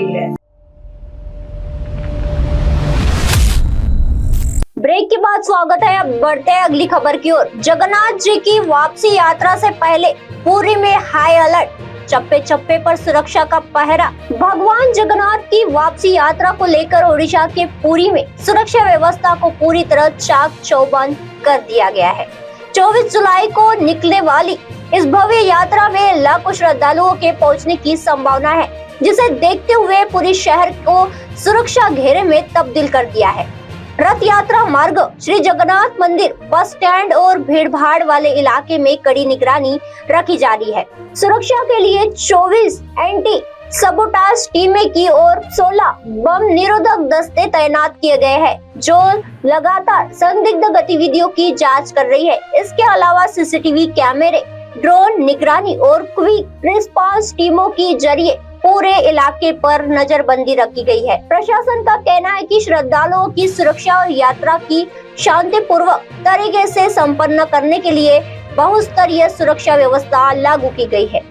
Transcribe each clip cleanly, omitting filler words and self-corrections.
गई है। ब्रेक के बाद स्वागत है। अब बढ़ते हैं अगली खबर की ओर। जगन्नाथ जी की वापसी यात्रा से पहले पुरी में हाई अलर्ट, चप्पे चप्पे पर सुरक्षा का पहरा। भगवान जगन्नाथ की वापसी यात्रा को लेकर ओडिशा के पुरी में सुरक्षा व्यवस्था को पूरी तरह चाक चौबंद कर दिया गया है। 24 जुलाई को निकलने वाली इस भव्य यात्रा में लाखों श्रद्धालुओं के पहुंचने की संभावना है, जिसे देखते हुए पूरी शहर को सुरक्षा घेरे में तब्दील कर दिया है। रथ यात्रा मार्ग, श्री जगन्नाथ मंदिर, बस स्टैंड और भीड़ भाड़ वाले इलाके में कड़ी निगरानी रखी जा रही है। सुरक्षा के लिए 24 एंटी सबोटाज टीमें की और 16 बम निरोधक दस्ते तैनात किए गए हैं, जो लगातार संदिग्ध गतिविधियों की जांच कर रही है। इसके अलावा सीसीटीवी कैमरे, ड्रोन निगरानी और क्विक रिस्पांस टीमों के जरिए पूरे इलाके पर नजरबंदी रखी गई है। प्रशासन का कहना है कि श्रद्धालुओं की सुरक्षा और यात्रा की शांतिपूर्वक तरीके से संपन्न करने के लिए बहुस्तरीय सुरक्षा व्यवस्था लागू की गई है।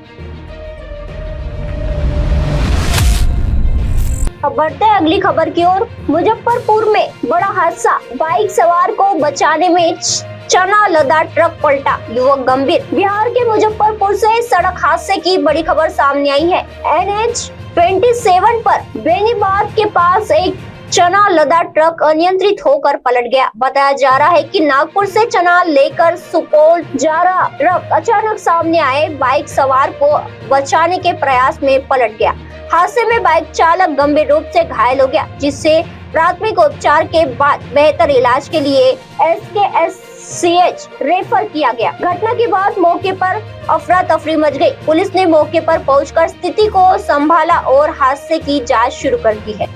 अब बढ़ते हैं अगली खबर की ओर। मुजफ्फरपुर में बड़ा हादसा, बाइक सवार को बचाने में चना लदा ट्रक पलटा, युवक गंभीर। बिहार के मुजफ्फरपुर से सड़क हादसे की बड़ी खबर सामने आई है। NH 27 पर बेनीबाद के पास एक चना लदा ट्रक अनियंत्रित होकर पलट गया। बताया जा रहा है कि नागपुर से चना लेकर सुपौल जा रहा ट्रक अचानक सामने आए बाइक सवार को बचाने के प्रयास में पलट गया। हादसे में बाइक चालक गंभीर रूप से घायल हो गया, जिससे प्राथमिक उपचार के बाद बेहतर इलाज के लिए SKSCH रेफर किया गया। घटना के बाद मौके पर अफरा तफरी मच गई। पुलिस ने मौके पर पहुंचकर स्थिति को संभाला और हादसे की जांच शुरू कर दी है।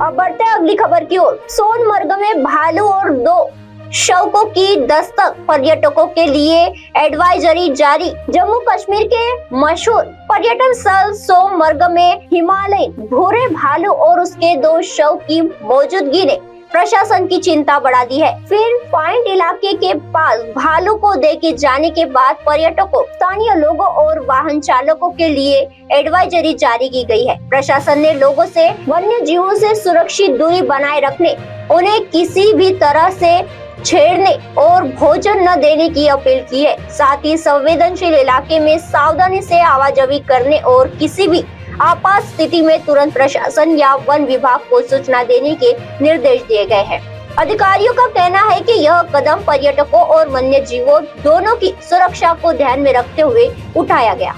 अब बढ़ते हैं अगली खबर की ओर। सोनमर्ग में भालू और 2 शवकों की दस्तक, पर्यटकों के लिए एडवाइजरी जारी। जम्मू कश्मीर के मशहूर पर्यटन स्थल सोनमर्ग में हिमालयी भूरे भालू और उसके 2 शव की मौजूदगी ने प्रशासन की चिंता बढ़ा दी है। फिर पॉइंट इलाके के पास भालू को देखे जाने के बाद पर्यटकों, स्थानीय लोगों और वाहन चालकों के लिए एडवाइजरी जारी की गई है। प्रशासन ने लोगों से वन्य जीवों से सुरक्षित दूरी बनाए रखने, उन्हें किसी भी तरह से छेड़ने और भोजन न देने की अपील की है। साथ ही संवेदनशील इलाके में सावधानी से आवाजाही करने और किसी भी आपात स्थिति में तुरंत प्रशासन या वन विभाग को सूचना देने के निर्देश दिए गए हैं। अधिकारियों का कहना है कि यह कदम पर्यटकों और वन्य जीवों दोनों की सुरक्षा को ध्यान में रखते हुए उठाया गया।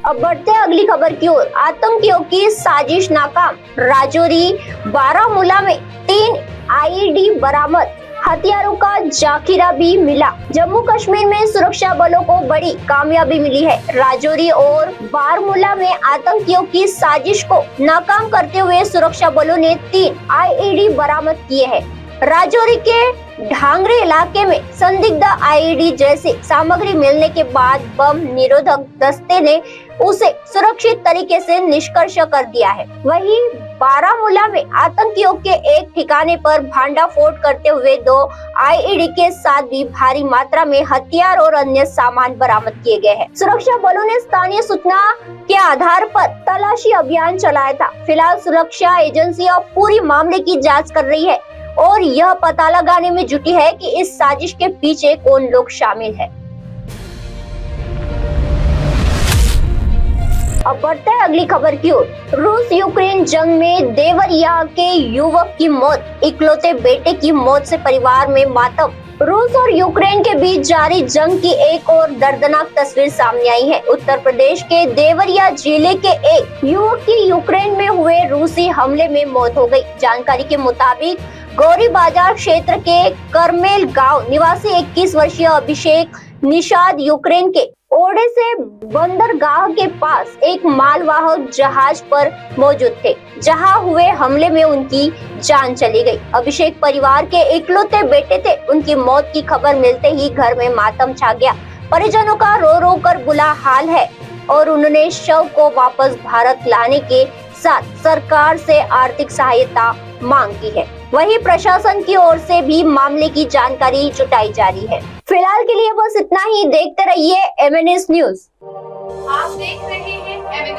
अब बढ़ते हैं अगली खबर की ओर। आतंकियों की साजिश नाकाम, राजौरी बारामूला में 3 IED बरामद, हथियारों का जाखिरा भी मिला। जम्मू कश्मीर में सुरक्षा बलों को बड़ी कामयाबी मिली है। राजौरी और बारामूला में आतंकियों की साजिश को नाकाम करते हुए सुरक्षा बलों ने 3 IED बरामद किए हैं। राजौरी के ढांगरे इलाके में संदिग्ध IED जैसी सामग्री मिलने के बाद बम निरोधक दस्ते ने उसे सुरक्षित तरीके से निष्कर्ष कर दिया है। वहीं बारामूला में आतंकियों के एक ठिकाने पर भांडाफोड़ करते हुए 2 IED के साथ भी भारी मात्रा में हथियार और अन्य सामान बरामद किए गए हैं। सुरक्षा बलों ने स्थानीय सूचना के आधार पर तलाशी अभियान चलाया था। फिलहाल सुरक्षा एजेंसी अब पूरी मामले की जाँच कर रही है और यह पता लगाने में जुटी है कि इस साजिश के पीछे कौन लोग शामिल है। अब बढ़ते हैं अगली खबर की ओर। रूस यूक्रेन जंग में देवरिया के युवक की मौत, इकलौते बेटे की मौत से परिवार में मातम। रूस और यूक्रेन के बीच जारी जंग की एक और दर्दनाक तस्वीर सामने आई है। उत्तर प्रदेश के देवरिया जिले के एक युवक की यूक्रेन में हुए रूसी हमले में मौत हो गई। जानकारी के मुताबिक गौरी बाजार क्षेत्र के करमेल गांव निवासी 21 वर्षीय अभिषेक निषाद यूक्रेन के ओडेसे बंदरगाह के पास एक मालवाहक जहाज पर मौजूद थे, जहां हुए हमले में उनकी जान चली गई। अभिषेक परिवार के इकलौते बेटे थे। उनकी मौत की खबर मिलते ही घर में मातम छा गया। परिजनों का रो रो कर बुरा हाल है और उन्होंने शव को वापस भारत लाने के साथ सरकार से आर्थिक सहायता मांग की है। वहीं प्रशासन की ओर से भी मामले की जानकारी जुटाई जा रही है। फिलहाल फिलहाल के लिए बस इतना ही। देखते रहिए MNS न्यूज। आप देख रहे हैं